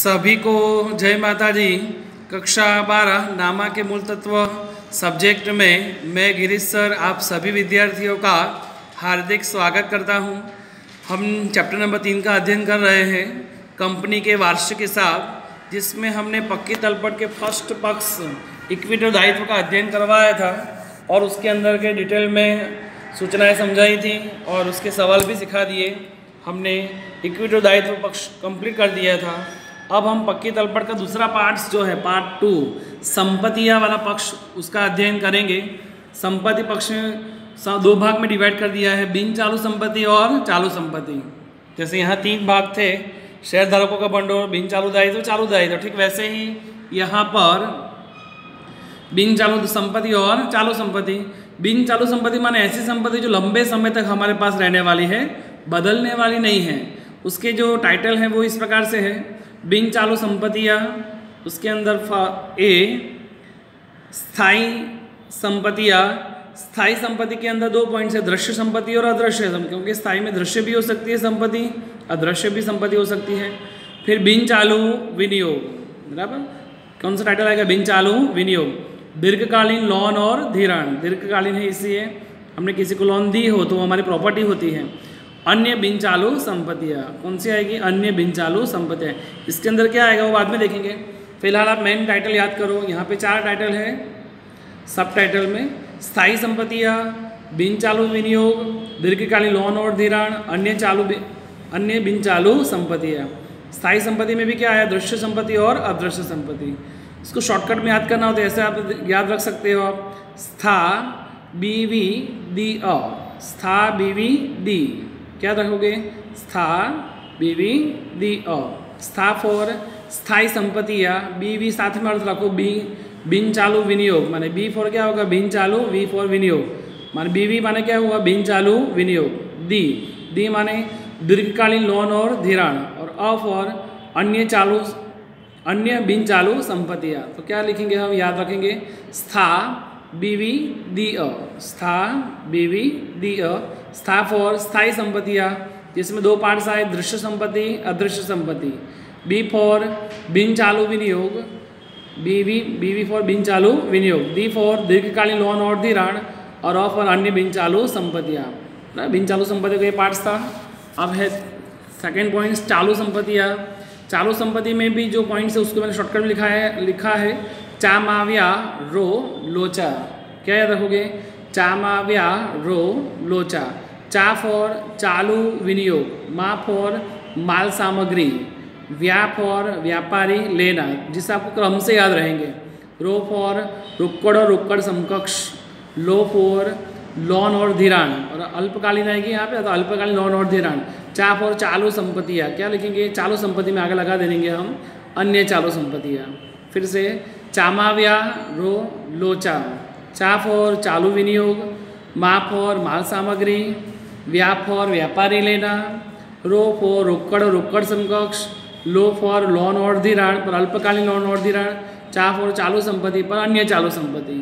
सभी को जय माता जी। कक्षा 12 नामा के मूल तत्व सब्जेक्ट में मैं गिरीश सर आप सभी विद्यार्थियों का हार्दिक स्वागत करता हूं। हम चैप्टर नंबर 3 का अध्ययन कर रहे हैं, कंपनी के वार्षिक हिसाब, जिसमें हमने पक्की तलपट के फर्स्ट पक्ष इक्विटी दायित्व का अध्ययन करवाया था और उसके अंदर के डिटेल में सूचनाएं समझाई थी और उसके सवाल भी सिखा दिए। हमने इक्विटी दायित्व पक्ष कंप्लीट कर दिया था। अब हम पक्की तलपट का दूसरा पार्ट जो है पार्ट 2 संपत्तियां वाला पक्ष, उसका अध्ययन करेंगे। संपत्ति पक्ष दो भाग में डिवाइड कर दिया है, बिन चालू संपत्ति और चालू संपत्ति। जैसे यहाँ 3 भाग थे, शेयर धारकों का भंडोर, बिन चालू दायित्व, चालू दायित्व, ठीक वैसे ही यहाँ पर बिन चालू संपत्ति और चालू संपत्ति। बिन चालू संपत्ति माने ऐसी संपत्ति जो लंबे समय तक हमारे पास रहने वाली है, बदलने वाली नहीं है। उसके जो टाइटल है वो इस प्रकार से है, बिन चालू संपत्तियाँ, उसके अंदर ए स्थायी संपत्तियाँ। स्थायी संपत्ति के अंदर 2 पॉइंट्स है, दृश्य संपत्ति और अदृश्य संपत्ति, क्योंकि स्थायी में दृश्य भी हो सकती है संपत्ति, अदृश्य भी संपत्ति हो सकती है। फिर बिन चालू विनियोग, बराबर कौन सा टाइटल आएगा, बिन चालू विनियोग। दीर्घकालीन लोन और धिराण, दीर्घकालीन है इसलिए हमने किसी को लोन दी हो तो वो हमारी प्रॉपर्टी होती है। अन्य बिन चालू संपत्तियाँ कौन सी आएगी, अन्य बिन चालू संपत्तियाँ। इसके अंदर क्या आएगा वो बाद में देखेंगे। फिलहाल आप मेन टाइटल याद करो, यहाँ पे 4 टाइटल है सब टाइटल में, स्थायी संपत्तियाँ, बिन चालू विनियोग, दीर्घकालीन लोन और धिराण, अन्य बिन चालू संपत्तियाँ। स्थायी संपत्ति में भी क्या आया, दृश्य संपत्ति और अदृश्य संपत्ति। इसको शॉर्टकट में याद करना हो तो ऐसे आप याद रख सकते हो आप, स्था बीवी डी अ, स्था बीवी डी, क्या रखोगे, स्था बीवी डी अ। स्था फॉर स्थायी संपत्तियाँ, बीवी साथ में अर्थ रखो, बी बिन चालू विनियोग, माने बी फॉर क्या होगा, बिन चालू, वी फॉर विनियोग, माने बीवी माने क्या हुआ, बिन चालू विनियोग। डी माने दीर्घकालीन लोन और धिराण, और अ फॉर अन्य बिन चालू संपत्तियाँ। तो क्या लिखेंगे हम, याद रखेंगे, स्था बीवी डी अ, स्था बीवी डी अ। स्था फॉर स्थायी संपत्तियाँ, जिसमें 2 पार्ट्स आए, दृश्य संपत्ति, अदृश्य संपत्ति। बी फॉर बिन चालू विनियोग, बीवी फॉर बिन चालू विनियोग। डी फॉर दीर्घकालीन लोन और धिराण, और अ फॉर अन्य बिन चालू संपत्तियाँ। ना बिन चालू संपत्ति का ये पार्ट्स था। अब है सेकेंड पॉइंट, चालू संपत्तियाँ। चालू संपत्ति में भी जो पॉइंट्स है उसको मैंने शॉर्टकट में लिखा है चामाव्या रो लोचा। क्या याद रखोगे, चामाव्या रो लोचा। चा फॉर चालू विनियोग, मा फॉर माल सामग्री, व्या फॉर व्यापारी लेना, जिससे आपको क्रम से याद रहेंगे। रो फॉर रुक्कड़ और रुक्कड़ समकक्ष, लो फॉर लोन और धिराण, और अल्पकालीन आएगी यहाँ पे, तो अल्पकालीन लोन और धिराण। चा फॉर चालू संपत्तियाँ, क्या लिखेंगे, चालू संपत्ति में आगे लगा देंगे हम अन्य चालू संपत्तियाँ। फिर से चामाव्या रो लोचा। चा फॉर चालू विनियोग, मा फॉर माल सामग्री, व्या फॉर व्यापारी लेना, रो फॉर रुक्कड़ समकक्ष, लो फॉर लोन और धिराण पर अल्पकालीन लोन और धिराण, चा फॉर चालू संपत्ति पर अन्य चालू संपत्ति।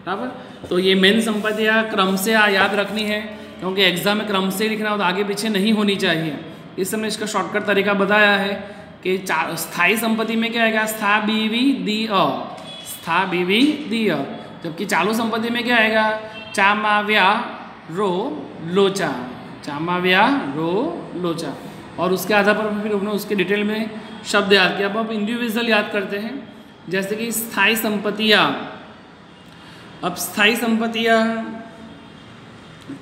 बराबर, तो ये मेन संपत्तियाँ क्रम से याद रखनी है, क्योंकि एग्जाम में क्रम से लिखना हो तो आगे पीछे नहीं होनी चाहिए। इस समय इसका शॉर्टकट तरीका बताया है कि स्थायी संपत्ति में क्या आएगा, स्था बीवी दी अ, स्था बीवी दी अ। जबकि चालू संपत्ति में क्या आएगा, चामाव्या रो लोचा, चामाव्या रो लोचा। और उसके आधार पर फिर उन्होंने उसके डिटेल में शब्द याद किया। अब हम इंडिविजुअल याद करते हैं, जैसे कि स्थायी संपत्तियाँ। अब स्थायी संपत्तियाँ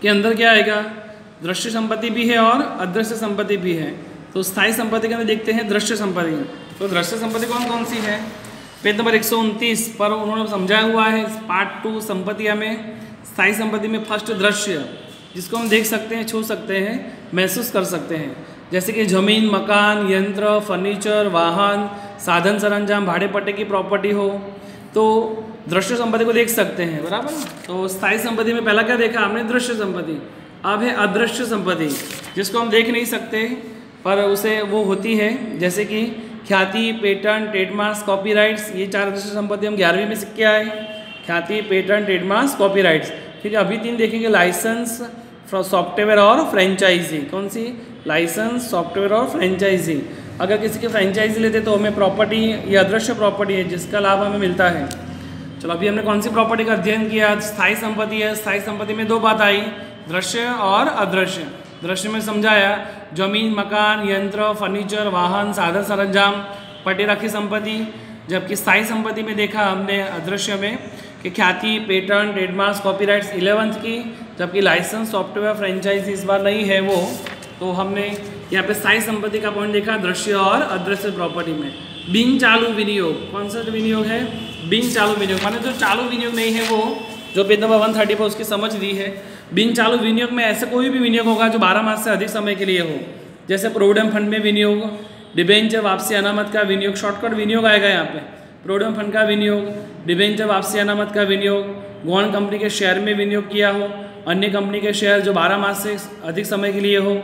के अंदर क्या आएगा, दृश्य संपत्ति भी है और अदृश्य संपत्ति भी है। तो स्थायी संपत्ति के अंदर देखते हैं दृश्य संपत्ति। तो दृश्य संपत्ति कौन कौन सी है, पेज नंबर 129 पर उन्होंने समझाया हुआ है पार्ट 2 संपत्तियाँ में। स्थायी संपत्ति में फर्स्ट दृश्य, जिसको हम देख सकते हैं, छू सकते हैं, महसूस कर सकते हैं, जैसे कि जमीन, मकान, यंत्र, फर्नीचर, वाहन, साधन सरंजाम, भाड़े पट्टे की प्रॉपर्टी हो तो दृश्य संपत्ति को देख सकते हैं। बराबर, तो स्थायी संपत्ति में पहला क्या देखा हमने, दृश्य संपत्ति। अब है अदृश्य संपत्ति, जिसको हम देख नहीं सकते पर उसे वो होती है, जैसे कि ख्याति, पेटेंट, ट्रेडमार्क्स, कॉपीराइट्स। ये 4 अदृश्य संपत्ति हम 11वीं में सीख के आए, ख्याति, पेटेंट, ट्रेडमार्क्स, कॉपीराइट्स। फिर अभी 3 देखेंगे, लाइसेंस, सॉफ्टवेयर और फ्रेंचाइजी। कौन सी, लाइसेंस, सॉफ्टवेयर और फ्रेंचाइजी। अगर किसी की फ्रेंचाइजी लेते तो हमें प्रॉपर्टी, ये अदृश्य प्रॉपर्टी है जिसका लाभ हमें मिलता है। चलो अभी हमने कौन सी प्रॉपर्टी का अध्ययन किया? स्थायी संपत्ति है। स्थायी संपत्ति में दो बात आई, दृश्य और अदृश्य। दृश्य में समझाया जमीन, मकान, यंत्र, फर्नीचर, वाहन, साधन सरंजाम, पटे रखी संपत्ति। जबकि स्थायी संपत्ति में देखा हमने अदृश्य में कि ख्याति, पेटेंट, ट्रेडमार्क्स, कॉपीराइट्स 11th की, जबकि लाइसेंस, सॉफ्टवेयर, फ्रेंचाइजी इस बार नहीं है वो। तो हमने यहाँ पे स्थायी संपत्ति का पॉइंट देखा दृश्य और अदृश्य प्रॉपर्टी में। बिन चालू विनियोग, कौन सा विनियोग है? बिन चालू विनियोग, माने जो चालू विनियोग नहीं है वो, जो पेज नंबर 130 पर उसकी समझ दी है। बिन चालू विनियोग में ऐसे कोई भी विनियोग होगा जो 12 मास से अधिक समय के लिए हो, जैसे प्रोविडेंट फंड में विनियोग, डिबेंचर वापसी अनामत का विनियोग, शॉर्टकट विनियोग आएगा यहाँ पे। प्रोविडेंट फंड का विनियोग, डिबेंचर वापसी अनामत का विनियोग, गवर्नमेंट कंपनी के शेयर में विनियोग किया हो, अन्य कंपनी के शेयर जो 12 मास से अधिक समय के लिए हो,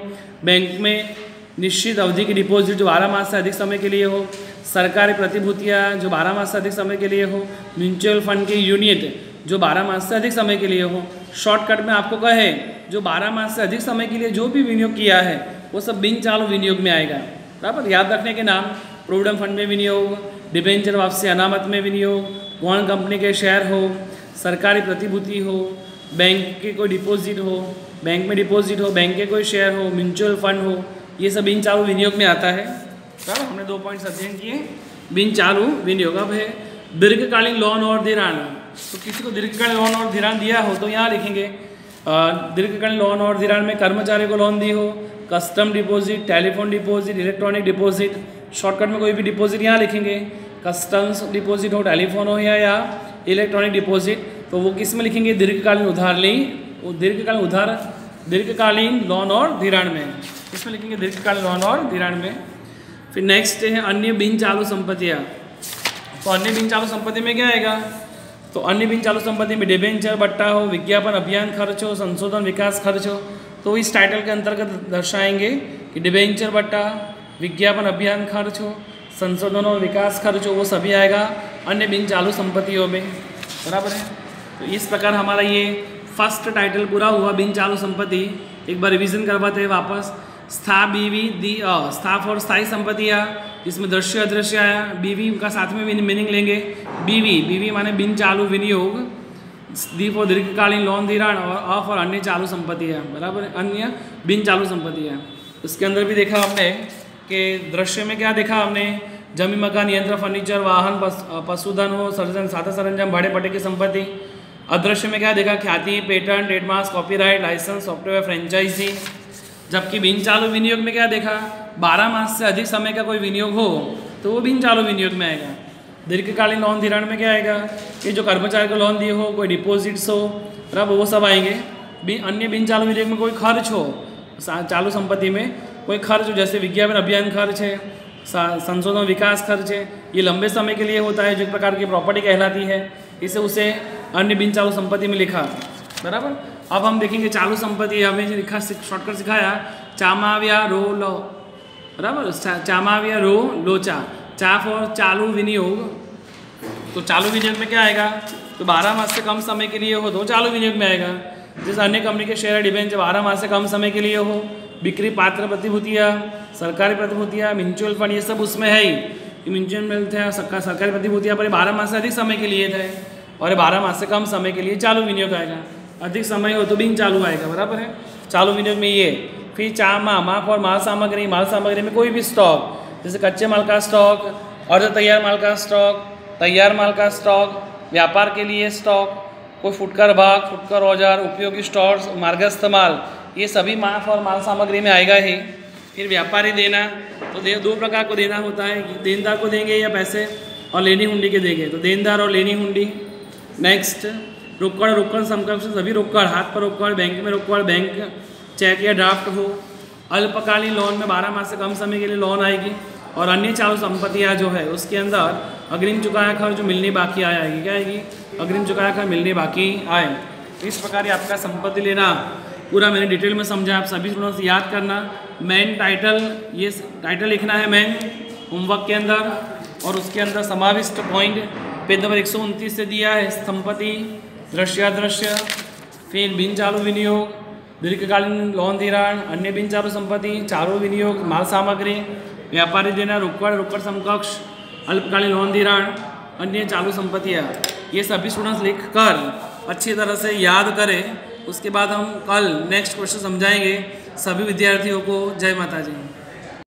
बैंक में निश्चित अवधि की डिपॉजिट जो 12 मास से अधिक समय के लिए हो, सरकारी प्रतिभूतियाँ जो 12 मास से अधिक समय के लिए हो, म्यूचुअल फंड की यूनिट जो 12 मास से अधिक समय के लिए हो। शॉर्टकट में आपको कहे जो 12 मास से अधिक समय के लिए जो भी विनियोग किया है वो सब बिन चालू विनियोग में आएगा। बराबर, याद रखने के नाम, प्रोविडेंट फंड में विनियोग, डिबेंचर वापसी अनामत में विनियोग, गवर्नमेंट कंपनी के शेयर हो, सरकारी प्रतिभूति हो, बैंक के कोई डिपॉजिट हो, बैंक में डिपॉजिट हो, बैंक के कोई शेयर हो, म्यूचुअल फंड हो, ये सब बिन चालू विनियोग में आता है। तो हमने 2 पॉइंट्स अध्ययन किए बिन चालू विनियोग। अब है दीर्घकालीन लोन और धिराण। तो किसी को दीर्घकालीन लोन और धिराण दिया हो तो यहाँ लिखेंगे दीर्घकालीन लोन और धिराण में कर्मचारी को लोन दी हो, custom deposit, telephone deposit, electronic deposit, shortcut में कोई भी डिपॉजिट यहाँ लिखेंगे। कस्टम्स डिपॉजिट हो, टेलीफोन हो या इलेक्ट्रॉनिक डिपॉजिट, तो वो किस में लिखेंगे? दीर्घकालीन उधार दीर्घकालीन लोन और धिराण में, इसमें लिखेंगे दीर्घकालीन लोन और धिराण में। फिर नेक्स्ट है अन्य बिन चालू संपत्तियाँ। तो अन्य बिन चालू संपत्ति में क्या आएगा? तो अन्य बिन चालू संपत्ति में डिबेंचर बट्टा हो, विज्ञापन अभियान खर्च हो, संशोधन विकास खर्च हो। तो इस टाइटल के अंतर्गत दर्शाएंगे कि डिबेंचर बट्टा, विज्ञापन अभियान खर्च हो, संशोधन और विकास खर्च हो, वो सभी आएगा अन्य बिन चालू संपत्तियों में। बराबर है। तो इस प्रकार हमारा ये फर्स्ट टाइटल पूरा हुआ बिन चालू संपत्ति। एक बार रिवीजन करवाते हैं वापस। स्था, बीवी, दी, स्था फॉर स्थायी संपत्तियाँ, इसमें दृश्य अदृश्य आया। बीवी का साथ में मीनिंग लेंगे। बीवी माने बिन चालू विनियोग, दी फॉर दीर्घकालीन लोन धिराण, और अ फॉर अन्य चालू संपत्तियाँ। बराबर, अन्य बिन चालू संपत्तियाँ। इसके अंदर भी देखा हमने कि दृश्य में क्या देखा हमने? जमीन, मकान, यंत्र, फर्नीचर, वाहन, पशुधन हो, साधन सरंजाम, भाड़े पट्टे की संपत्ति। अदृश्य में क्या देखा? ख्याति, patent, trademarks, copyright, licence, software, franchisee. जबकि बिन चालू विनियोग में क्या देखा? 12 मास से अधिक समय का कोई विनियोग हो तो वो बिन चालू विनियोग में आएगा। दीर्घकालीन लोन धिराण में क्या आएगा? कि जो कर्मचारी को लोन दिए हो, कोई डिपॉजिट्स हो, बराबर, वो सब आएंगे। अन्य बिन चालू विनियोग में कोई खर्च हो, चालू संपत्ति में कोई खर्च हो, जैसे विज्ञापन अभियान खर्च है, संशोधन विकास खर्च है, ये लंबे समय के लिए होता है, जो प्रकार की प्रॉपर्टी कहलाती है, इसे उसे अन्य बिन चालू संपत्ति में लिखा। बराबर। अब हम देखेंगे चालू संपत्ति। हमें लिखा शॉर्टकट सिखाया चामाव्या रो लो। बराबर, चामाव्या रो लोचा, चा फॉर चालू विनियोग। तो चालू विनियोग में क्या आएगा? तो 12 मास से कम समय के लिए हो तो चालू विनियोग में आएगा। जैसे अन्य कंपनी के शेयर, डिबेंचर 12 मास से कम समय के लिए हो, बिक्री पात्र प्रतिभूतियाँ, सरकारी प्रतिभूतियाँ, म्यूचुअल फंड, ये सब उसमें है ही। म्यूचुअल फंड थे, सरकारी प्रतिभूतियाँ पर 12 मास से अधिक समय के लिए थे, और 12 मास से कम समय के लिए चालू विनियोग आएगा। अधिक समय हो तो बिन चालू आएगा। बराबर है। चालू विनियोग में ये। फिर मा फॉर माल सामग्री। माल सामग्री में कोई भी स्टॉक, जैसे कच्चे माल का स्टॉक, और जो तैयार माल का स्टॉक, तैयार माल का स्टॉक, व्यापार के लिए स्टॉक, कोई फुटकर भाग, फुटकर औजार, उपयोगी स्टॉक्स, मार्गस्थ माल, ये सभी माफ और माल सामग्री में आएगा ही। फिर व्यापारी देना, तो 2 प्रकार को देना होता है, देनदार को देंगे या पैसे, और लेनी हुंडी के देंगे। तो देनदार और लेनी हुंडी। नेक्स्ट रोकड़ समकक्ष सभी रोकड़, हाथ पर रोकड़, बैंक में रोकड़, बैंक चेक या ड्राफ्ट हो। अल्पकालीन लोन में 12 मास से कम समय के लिए लोन आएगी, और अन्य चालू संपत्तियाँ जो है उसके अंदर अग्रिम चुकाया खर्च जो मिलनी बाकी आएगी। क्या आएगी? अग्रिम चुकाया खर्च मिलनी बाकी आए। इस प्रकार आपका संपत्ति लेना पूरा मैंने डिटेल में समझा। आप सभी स्टूडेंट्स याद करना। मेन टाइटल, ये टाइटल लिखना है मेन होमवर्क के अंदर, और उसके अंदर समाविष्ट पॉइंट पेज नंबर 129 से दिया है। संपत्ति, दृश्य, फिर बिन चालू विनियोग, दीर्घकालीन लोन धिराण, अन्य बिन चालू संपत्ति, चालू विनियोग, माल सामग्री, व्यापारी देना रोकड़, रोकड़ समकक्ष, अल्पकालीन लोन धिराण, अन्य चालू संपत्तियाँ, ये सभी स्टूडेंट्स लिख कर अच्छी तरह से याद करें। उसके बाद हम कल नेक्स्ट क्वेश्चन समझाएंगे। सभी विद्यार्थियों को जय माता जी।